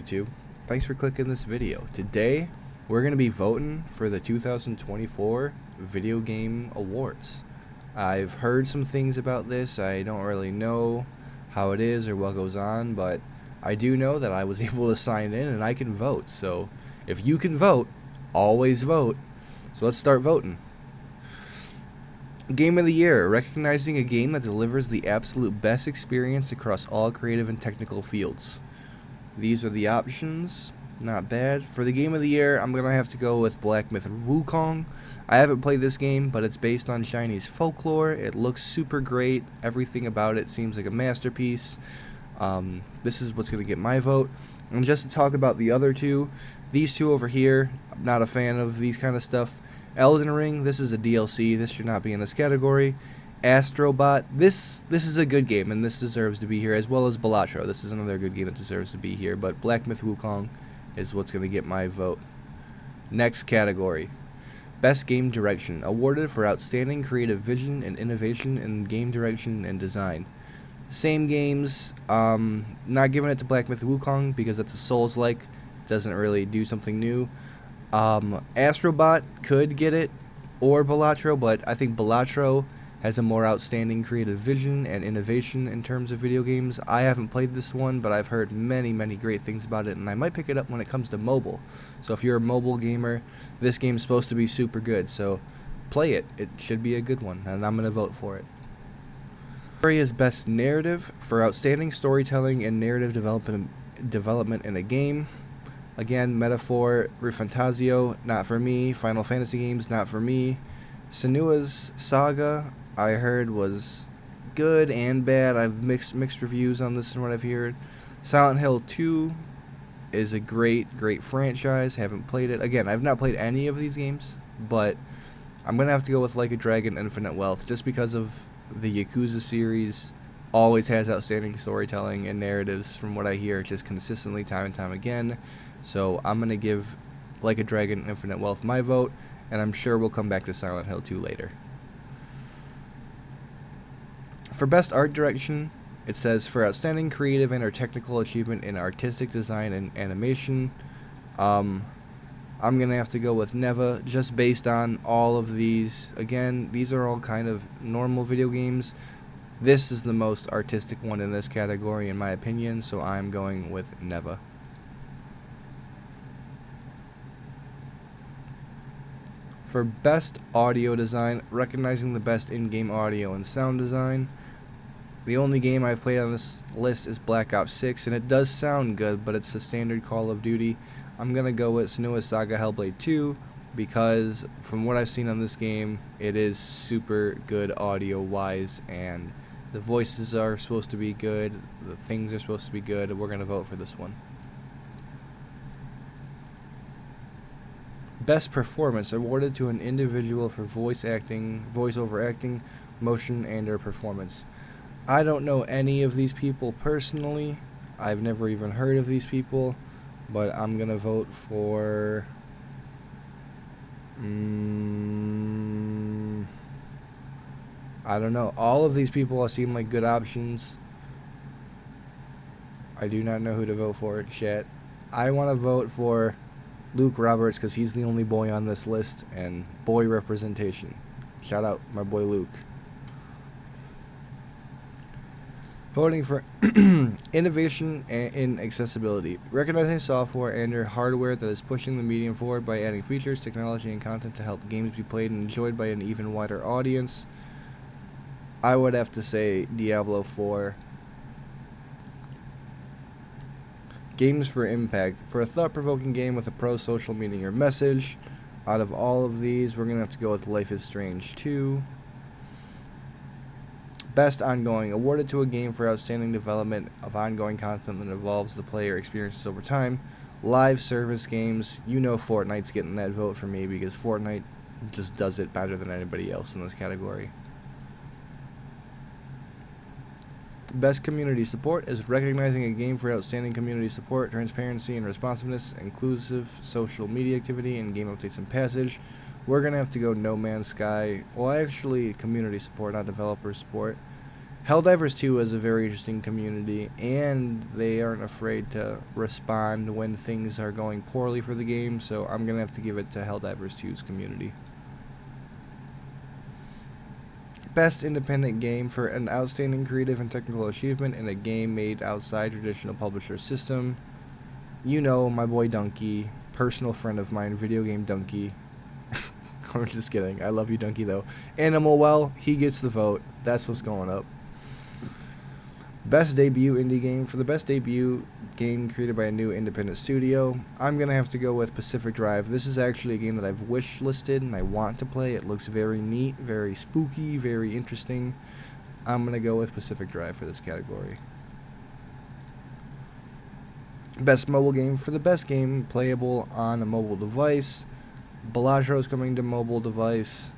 YouTube? Thanks for clicking this video. Today, we're going to be voting for the 2024 Video Game Awards. I've heard some things about this. I don't really know how it is or what goes on, but I do know that I was able to sign in and I can vote. So, if you can vote, always vote. So let's start voting. Game of the Year, recognizing a game that delivers the absolute best experience across all creative and technical fields. These are the options. Not bad. For the Game of the Year, I'm going to have to go with Black Myth Wukong. I haven't played this game, but it's based on Chinese folklore. It looks super great. Everything about it seems like a masterpiece. This is what's going to get my vote. And just to talk about the other two, these two over here, I'm not a fan of these kind of stuff. Elden Ring, this is a DLC. This should not be in this category. Astrobot, this is a good game, and this deserves to be here, as well as Balatro. This is another good game that deserves to be here, but Black Myth Wukong is what's going to get my vote. Next category. Best Game Direction, awarded for outstanding creative vision and innovation in game direction and design. Same games, not giving it to Black Myth Wukong because it's a Souls-like, doesn't really do something new. Astrobot could get it, or Balatro, but I think Balatro has a more outstanding creative vision and innovation in terms of video games. I haven't played this one, but I've heard many great things about it, and I might pick it up when it comes to mobile. So if you're a mobile gamer, this game's supposed to be super good, so play it. It should be a good one, and I'm going to vote for it. Is Best Narrative, for outstanding storytelling and narrative development in a game. Again, Metaphor, ReFantazio, not for me. Final Fantasy games, not for me. Senua's Saga, I heard was good and bad. I've mixed reviews on this and what I've heard. Silent Hill 2 is a great franchise. Haven't played it. Again, I've not played any of these games, but I'm going to have to go with Like a Dragon Infinite Wealth just because of the Yakuza series. Always has outstanding storytelling and narratives from what I hear, just consistently time and time again. So I'm going to give Like a Dragon Infinite Wealth my vote, and I'm sure we'll come back to Silent Hill 2 later. For Best Art Direction, it says for outstanding creative and or technical achievement in artistic design and animation. I'm going to have to go with Neva, just based on all of these. Again, these are all kind of normal video games. This is the most artistic one in this category, in my opinion, so I'm going with Neva. For Best Audio Design, recognizing the best in-game audio and sound design. The only game I've played on this list is Black Ops 6, and it does sound good, but it's a standard Call of Duty. I'm going to go with Senua's Saga Hellblade 2, because from what I've seen on this game, it is super good audio-wise, and the voices are supposed to be good, the things are supposed to be good, and we're going to vote for this one. Best Performance, awarded to an individual for voice acting, voice-over acting, motion, and or performance. I don't know any of these people personally. I've never even heard of these people, but I'm going to vote for I don't know. All of these people all seem like good options. I do not know who to vote for, chat. I want to vote for Luke Roberts because he's the only boy on this list, and boy representation. Shout out my boy Luke. Voting for innovation in accessibility. Recognizing software and or hardware that is pushing the medium forward by adding features, technology, and content to help games be played and enjoyed by an even wider audience. I would have to say Diablo 4. Games for Impact. For a thought-provoking game with a pro-social meaning or message. Out of all of these, we're going to have to go with Life is Strange 2. Best Ongoing. Awarded to a game for outstanding development of ongoing content that evolves the player experiences over time. Live service games. You know Fortnite's getting that vote for me because Fortnite just does it better than anybody else in this category. Best Community Support is recognizing a game for outstanding community support, transparency and responsiveness, inclusive social media activity, and game updates and passage. We're going to have to go No Man's Sky. Well, actually, community support, not developer support. Helldivers 2 is a very interesting community, and they aren't afraid to respond when things are going poorly for the game, so I'm going to have to give it to Helldivers 2's community. Best independent game for an outstanding creative and technical achievement in a game made outside traditional publisher system. You know, my boy Donkey, personal friend of mine, Video Game Donkey. I'm just kidding. I love you, Donkey, though. Animal Well, he gets the vote. That's what's going up. Best debut indie game. For the best debut game created by a new independent studio, I'm going to have to go with Pacific Drive. This is actually a game that I've wish listed and I want to play. It looks very neat, very spooky, very interesting. I'm going to go with Pacific Drive for this category. Best mobile game. For the best game playable on a mobile device, Balatro is coming to mobile device.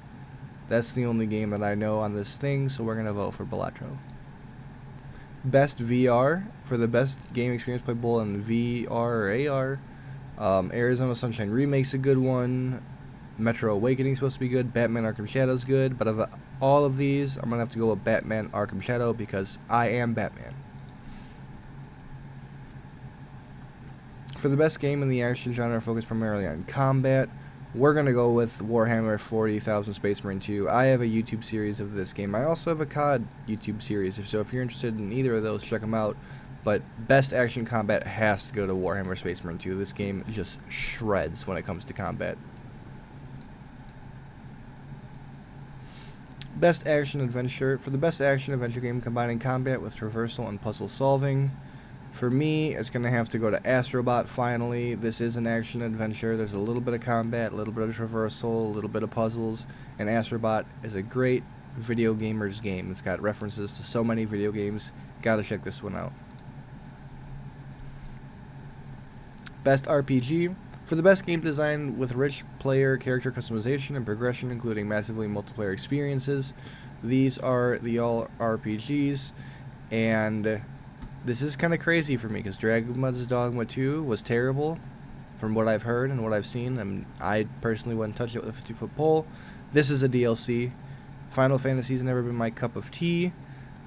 That's the only game that I know on this thing, so we're going to vote for Balatro. Best VR. For the best game experience playable in VR or AR, Arizona Sunshine Remake's a good one. Metro Awakening's supposed to be good. Batman Arkham Shadow's good. But of all of these, I'm going to have to go with Batman Arkham Shadow because I am Batman. For the best game in the action genre focused primarily on combat, we're going to go with Warhammer 40,000 Space Marine 2. I have a YouTube series of this game. I also have a COD YouTube series, so if you're interested in either of those, check them out. But best action combat has to go to Warhammer Space Marine 2. This game just shreds when it comes to combat. Best action adventure. For the best action adventure game combining combat with traversal and puzzle solving, for me, it's going to have to go to Astrobot, finally. This is an action-adventure. There's a little bit of combat, a little bit of traversal, a little bit of puzzles, and Astrobot is a great video gamer's game. It's got references to so many video games. Gotta check this one out. Best RPG. For the best game design with rich player character customization and progression, including massively multiplayer experiences, these are the all RPGs, and this is kind of crazy for me because Dragon's Dogma 2 was terrible from what I've heard and what I've seen, and I personally wouldn't touch it with a 50-foot pole. This is a DLC. Final Fantasy's never been my cup of tea.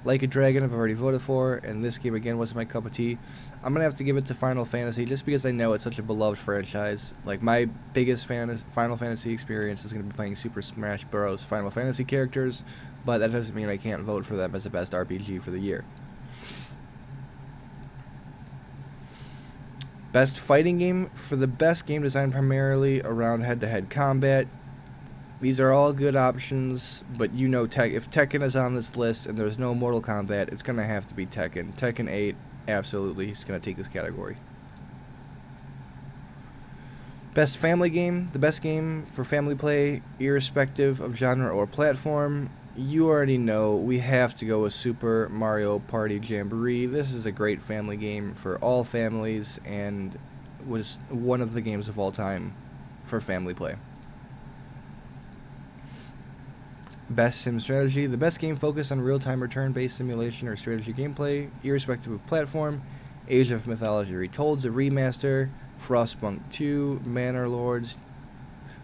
Like a Dragon I've already voted for, and this game again wasn't my cup of tea. I'm going to have to give it to Final Fantasy just because I know it's such a beloved franchise. Like, my biggest Final Fantasy experience is going to be playing Super Smash Bros. Final Fantasy characters, but that doesn't mean I can't vote for them as the best RPG for the year. Best fighting game. For the best game designed primarily around head-to-head combat, these are all good options, but you know if Tekken is on this list and there's no Mortal Kombat, it's going to have to be Tekken. Tekken 8, absolutely, he's going to take this category. Best family game. The best game for family play, irrespective of genre or platform. You already know we have to go with Super Mario Party Jamboree. This is a great family game for all families and was one of the games of all time for family play. Best sim strategy. The best game focused on real-time return-based simulation or strategy gameplay, irrespective of platform. Age of Mythology Retold's a remaster. Frostpunk 2, Manor Lords.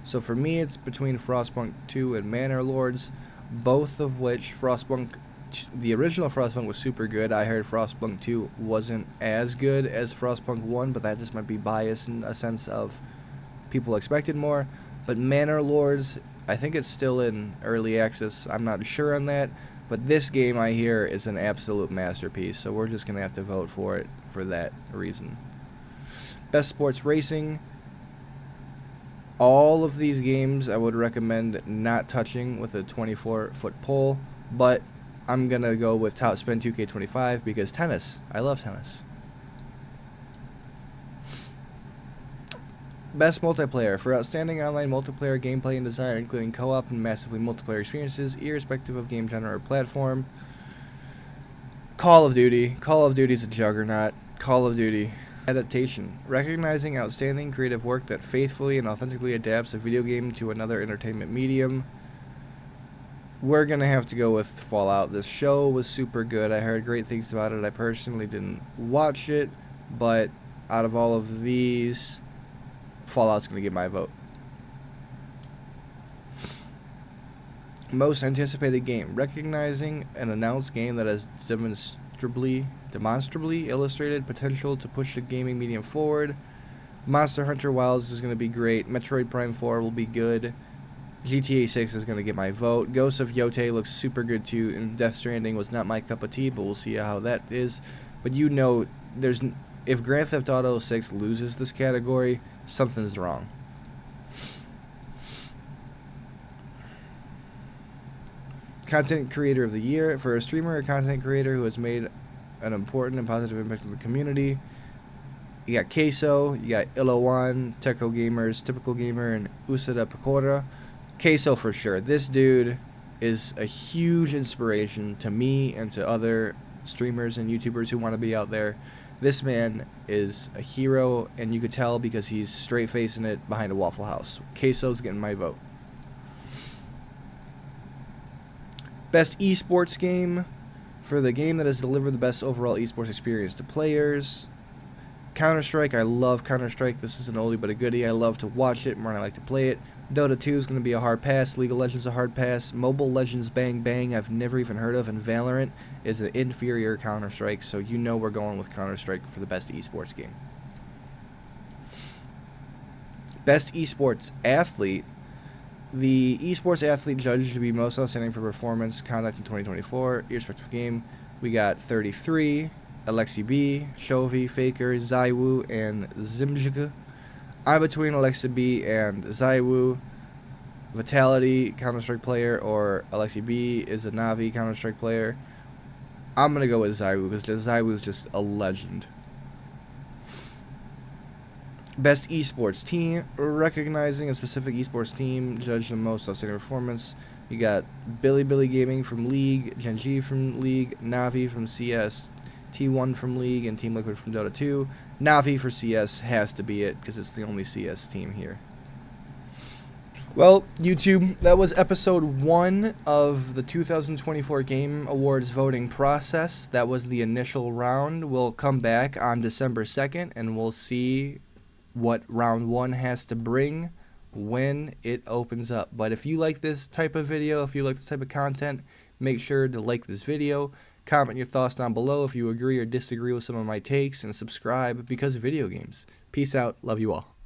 So for me, it's between Frostpunk 2 and Manor Lords, both of which the original Frostpunk was super good. I heard Frostpunk 2 wasn't as good as Frostpunk 1, but that just might be biased in a sense of people expected more. But Manor Lords, I think it's still in early access. I'm not sure on that, but this game I hear is an absolute masterpiece, so we're just going to have to vote for it for that reason. Best sports racing. All of these games I would recommend not touching with a 24-foot pole, but I'm going to go with Top Spin 2K25 because tennis. I love tennis. Best multiplayer. For outstanding online multiplayer gameplay and design, including co-op and massively multiplayer experiences, irrespective of game genre or platform. Call of Duty. Call of Duty's a juggernaut. Call of Duty. Adaptation. Recognizing outstanding creative work that faithfully and authentically adapts a video game to another entertainment medium. We're going to have to go with Fallout. This show was super good. I heard great things about it. I personally didn't watch it, but out of all of these, Fallout's going to get my vote. Most anticipated game. Recognizing an announced game that has demonstrably illustrated potential to push the gaming medium forward. Monster Hunter Wilds is going to be great. Metroid Prime 4 will be good. GTA 6 is going to get my vote. Ghost of Yotei looks super good too, and Death Stranding was not my cup of tea, but we'll see how that is. But you know, if Grand Theft Auto 6 loses this category, something's wrong. Content Creator of the Year. For a streamer or content creator who has made an important and positive impact on the community, you got Queso, you got Illawan, Techo Gamers, Typical Gamer, and Usada Pecora. Queso for sure. This dude is a huge inspiration to me and to other streamers and YouTubers who want to be out there. This man is a hero, and you could tell because he's straight facing it behind a Waffle House. Queso's getting my vote. Best esports game. For the game that has delivered the best overall esports experience to players. Counter-Strike. I love Counter-Strike. This is an oldie but a goodie. I love to watch it more than I like to play it. Dota 2 is going to be a hard pass. League of Legends a hard pass. Mobile Legends Bang Bang I've never even heard of. And Valorant is an inferior Counter-Strike. So you know we're going with Counter-Strike for the best esports game. Best esports athlete. The esports athlete judged to be most outstanding for performance conduct in 2024, irrespective game. We got 33, Alexi B, Chovy, Faker, Zaiwu, and Zimjika. I'm between Alexi B and Zaiwu. Vitality, Counter-Strike player, or Alexi B is a Navi Counter-Strike player. I'm going to go with Zaiwu because Zaiwu is just a legend. Best esports team. Recognizing a specific esports team judged the most outstanding performance. You got Billy Gaming from League, Genji from League, Navi from CS, T1 from League, and Team Liquid from Dota 2. Navi for CS has to be it because it's the only CS team here. Well, YouTube, that was episode 1 of the 2024 Game Awards voting process. That was the initial round. We'll come back on December 2nd and we'll see what round 1 has to bring when it opens up. But if you like this type of video, if you like this type of content, make sure to like this video, comment your thoughts down below if you agree or disagree with some of my takes, and subscribe because of video games. Peace out. Love you all.